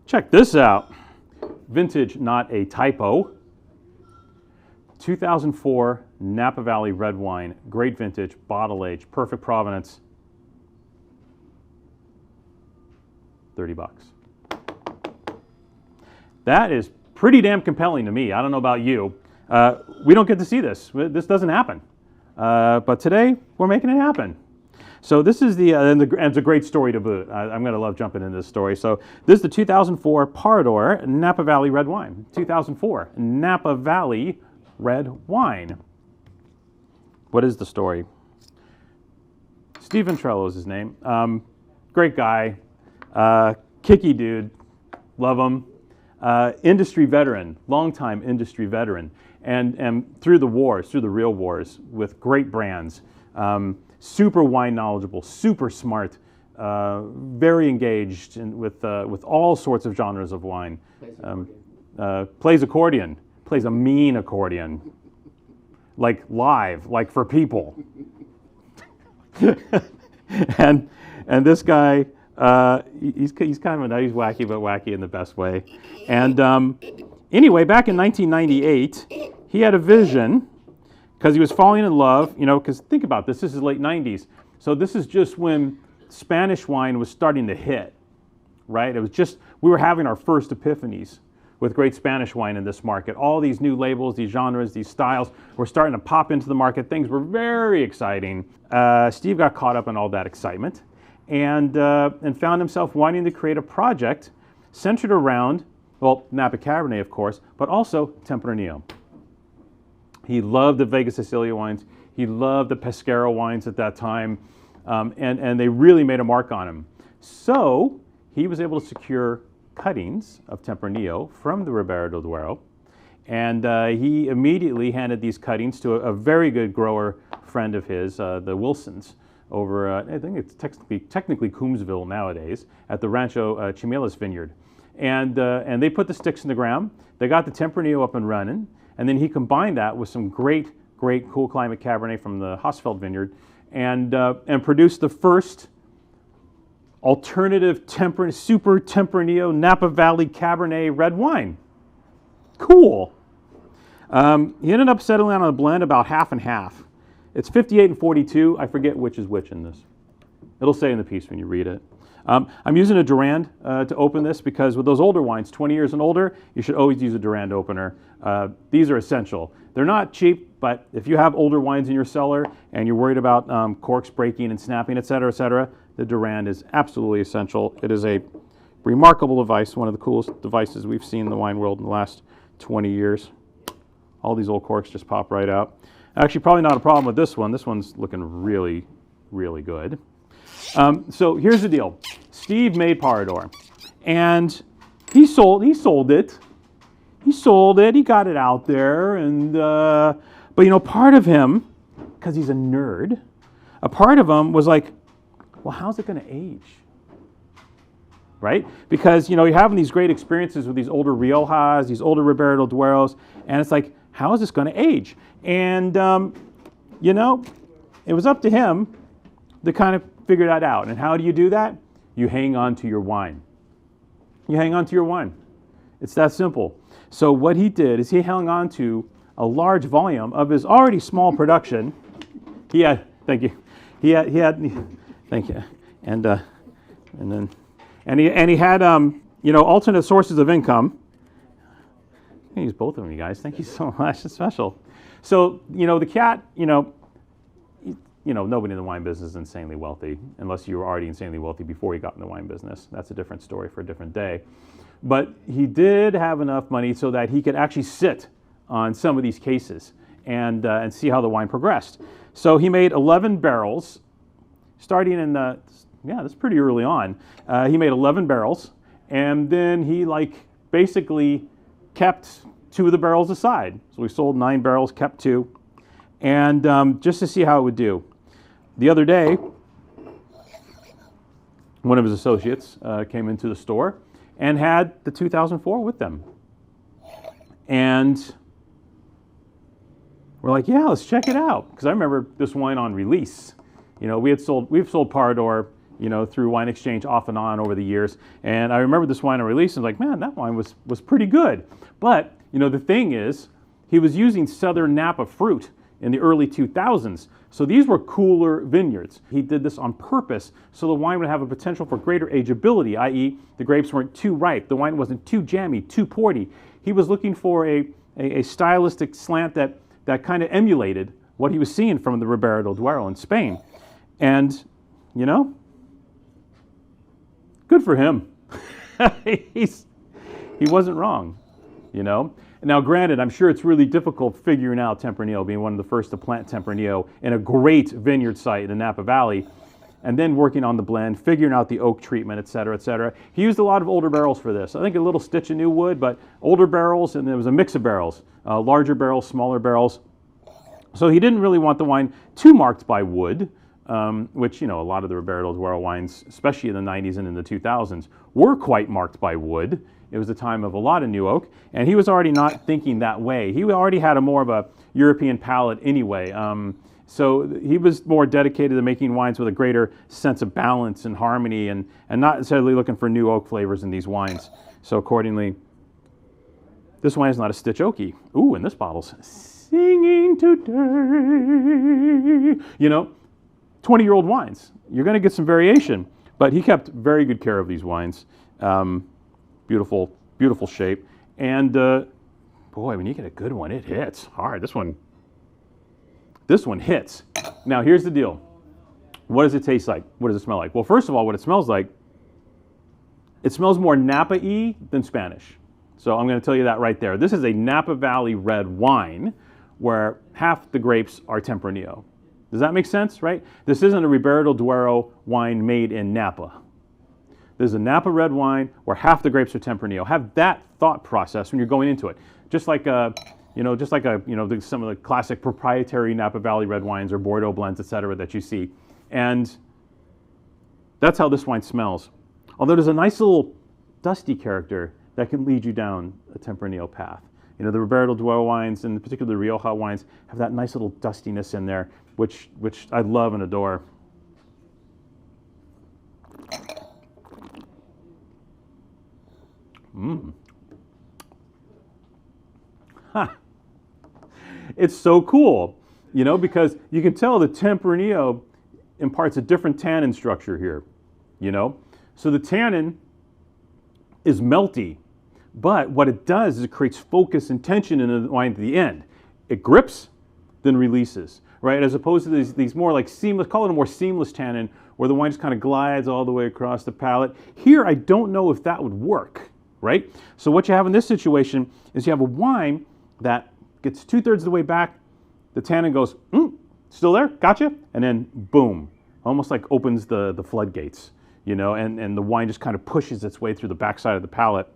Check this out. Vintage, not a typo. 2004 Napa Valley red wine. Great vintage, bottle age, perfect provenance. $30. That is pretty damn compelling to me. I don't know about you. We don't get to see this. This doesn't happen. But today, we're making it happen. So this is and it's a great story to boot. I'm going to love jumping into this story. So this is the 2004 Parador Napa Valley red wine. 2004 Napa Valley red wine. What is the story? Steve Ventrello is his name. Great guy. Kicky dude. Love him. Industry veteran. Longtime industry veteran. And through the wars, through the real wars, with great brands. Super wine knowledgeable, super smart, very engaged with all sorts of genres of wine. Plays accordion, plays a mean accordion, like live, like for people. and this guy, he's kind of he's wacky, but wacky in the best way. And anyway, back in 1998, he had a vision. Because he was falling in love, because think about this, this is late 90s. So this is just when Spanish wine was starting to hit, right? It was just, we were having our first epiphanies with great Spanish wine in this market. All these new labels, these genres, these styles were starting to pop into the market. Things were very exciting. Steve got caught up in all that excitement and found himself wanting to create a project centered around, well, Napa Cabernet, of course, but also Tempranillo. He loved the Vega Sicilia wines. He loved the Pescara wines at that time, and they really made a mark on him. So he was able to secure cuttings of Tempranillo from the Ribera del Duero, and he immediately handed these cuttings to a very good grower friend of his, the Wilsons, over I think it's technically Coombsville nowadays, at the Rancho Chimelas vineyard, and they put the sticks in the ground. They got the Tempranillo up and running. And then he combined that with some great cool climate Cabernet from the Hosfeld vineyard and produced the first alternative super Tempranillo Napa Valley Cabernet red wine. Cool. He ended up settling on a blend about half and half. It's 58 and 42. I forget which is which in this. It'll say in the piece when you read it. I'm using a Durand to open this because with those older wines, 20 years and older, you should always use a Durand opener. These are essential. They're not cheap, but if you have older wines in your cellar and you're worried about corks breaking and snapping, et cetera, the Durand is absolutely essential. It is a remarkable device, one of the coolest devices we've seen in the wine world in the last 20 years. All these old corks just pop right out. Actually, probably not a problem with this one. This one's looking really, really good. So here's the deal. Steve made Parador, and he sold it. He sold it. He got it out there, and but part of him, because he's a nerd, a part of him was like, well, how's it going to age? Right? Because you're having these great experiences with these older Riojas, these older Ribera del Dueros, and it's like, how is this going to age? And it was up to him to kind of figure that out. And how do you do that? You hang on to your wine. You hang on to your wine. It's that simple. So what he did is he hung on to a large volume of his already small production. He had, thank you. He had, thank you. And he had alternate sources of income. I'm gonna use both of them, you guys. Thank you so much. It's special. So the cat, nobody in the wine business is insanely wealthy, unless you were already insanely wealthy before you got in the wine business. That's a different story for a different day. But he did have enough money so that he could actually sit on some of these cases and see how the wine progressed. So he made 11 barrels, starting in that's pretty early on. He made 11 barrels, and then he basically kept 2 of the barrels aside. So we sold 9 barrels, kept 2, and just to see how it would do. The other day, one of his associates came into the store and had the 2004 with them. And we're like, yeah, let's check it out. Because I remember this wine on release. We've sold Parador through wine exchange off and on over the years. And I remember this wine on release and like, man, that wine was pretty good. But, the thing is, he was using Southern Napa fruit in the early 2000s. So these were cooler vineyards. He did this on purpose so the wine would have a potential for greater ageability, i.e. the grapes weren't too ripe, the wine wasn't too jammy, too porty. He was looking for a stylistic slant that kind of emulated what he was seeing from the Ribera del Duero in Spain. And, good for him. He wasn't wrong, Now, granted, I'm sure it's really difficult figuring out Tempranillo, being one of the first to plant Tempranillo in a great vineyard site in the Napa Valley, and then working on the blend, figuring out the oak treatment, et cetera, et cetera. He used a lot of older barrels for this. I think a little stitch of new wood, but older barrels, and there was a mix of barrels, larger barrels, smaller barrels. So he didn't really want the wine too marked by wood, which, a lot of the Ribera del Duero wines, especially in the 90s and in the 2000s, were quite marked by wood. It was a time of a lot of new oak, and he was already not thinking that way. He already had a more of a European palate anyway. So he was more dedicated to making wines with a greater sense of balance and harmony and not necessarily looking for new oak flavors in these wines. So accordingly, this wine is not a stitch oaky. Ooh, and this bottle's singing today. 20-year-old wines. You're going to get some variation, but he kept very good care of these wines. Beautiful, beautiful shape. And boy, when you get a good one, it hits hard. This one hits. Now, here's the deal. What does it taste like? What does it smell like? Well, first of all, what it smells like, it smells more Napa-y than Spanish. So I'm going to tell you that right there. This is a Napa Valley red wine where half the grapes are Tempranillo. Does that make sense, right? This isn't a Ribera del Duero wine made in Napa. This is a Napa red wine where half the grapes are Tempranillo. Have that thought process when you're going into it. Just like some of the classic proprietary Napa Valley red wines or Bordeaux blends, et cetera, that you see. And that's how this wine smells. Although there's a nice little dusty character that can lead you down a Tempranillo path. The Ribera del Duero wines, and particularly the Rioja wines, have that nice little dustiness in there, which I love and adore. It's so cool, because you can tell the Tempranillo imparts a different tannin structure here, So the tannin is melty, but what it does is it creates focus and tension in the wine at the end. It grips, then releases, right? As opposed to these more like seamless, call it a more seamless tannin, where the wine just kind of glides all the way across the palate. Here, I don't know if that would work, right? So what you have in this situation is you have a wine that gets 2/3 of the way back, the tannin goes, still there, gotcha, and then boom, almost like opens the floodgates, and the wine just kind of pushes its way through the backside of the palate.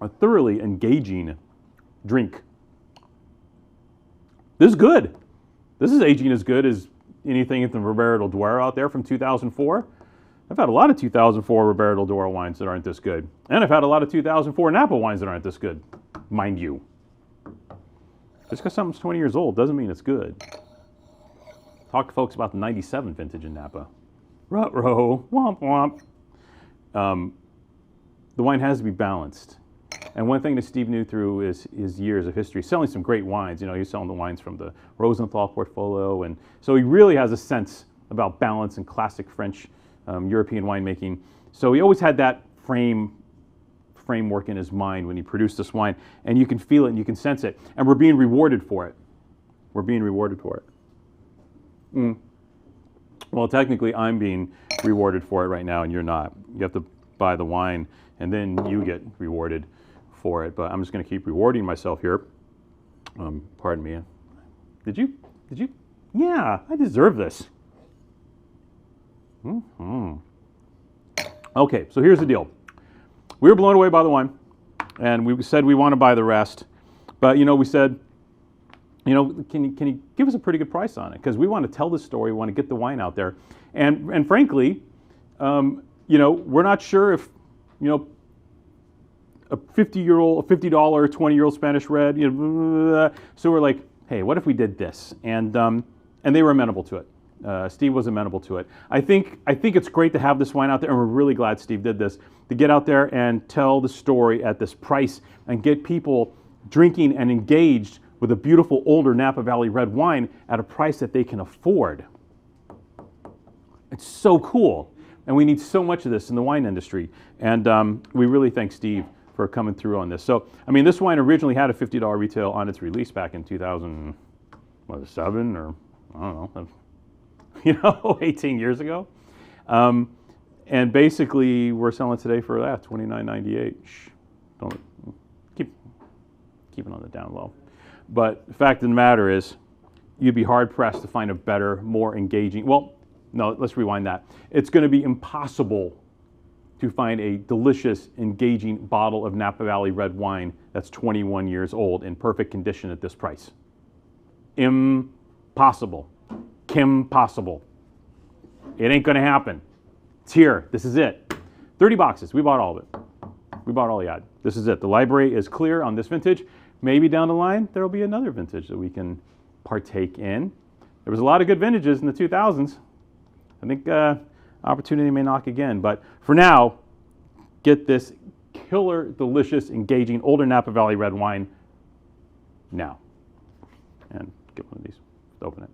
A thoroughly engaging drink. This is good. This is aging as good as anything in the Ribera del Duero out there from 2004. I've had a lot of 2004 Ribera del Duero wines that aren't this good. And I've had a lot of 2004 Napa wines that aren't this good, mind you. Just because something's 20 years old doesn't mean it's good. Talk to folks about the 97 vintage in Napa. Ruh-roh, womp womp. The wine has to be balanced. And one thing that Steve knew through his years of history, selling some great wines, he's selling the wines from the Rosenthal portfolio, and so he really has a sense about balance and classic French, European winemaking. So he always had that framework in his mind when he produced this wine, and you can feel it and you can sense it, and we're being rewarded for it. We're being rewarded for it. Well, technically, I'm being rewarded for it right now, and you're not. You have to buy the wine, and then you get rewarded for it. But I'm just going to keep rewarding myself here. Pardon me. Did you? Yeah, I deserve this. Okay, so here's the deal. We were blown away by the wine, and we said we want to buy the rest. But, we said, can you give us a pretty good price on it? Because we want to tell this story. We want to get the wine out there. And frankly, we're not sure if, a $50, 20-year-old Spanish red, so we're like, hey, what if we did this? And and they were amenable to it. Steve was amenable to it. I think it's great to have this wine out there, and we're really glad Steve did this, to get out there and tell the story at this price and get people drinking and engaged with a beautiful older Napa Valley red wine at a price that they can afford. It's so cool, and we need so much of this in the wine industry, and we really thank Steve for coming through on this. So, I mean, this wine originally had a $50 retail on its release back in 2007 or I don't know, 18 years ago. And basically, we're selling today for that, $29.98. Don't keep it on the down low. But the fact of the matter is, you'd be hard pressed to find a better, more engaging. Well, no, let's rewind that. It's going to be impossible to find a delicious, engaging bottle of Napa Valley red wine that's 21 years old in perfect condition at this price. Impossible. Kimpossible. It ain't going to happen. It's here. This is it. 30 boxes. We bought all of it. We bought all the ad. This is it. The library is clear on this vintage. Maybe down the line, there will be another vintage that we can partake in. There was a lot of good vintages in the 2000s. I think opportunity may knock again. But for now, get this killer, delicious, engaging, older Napa Valley red wine now. And get one of these. Open it.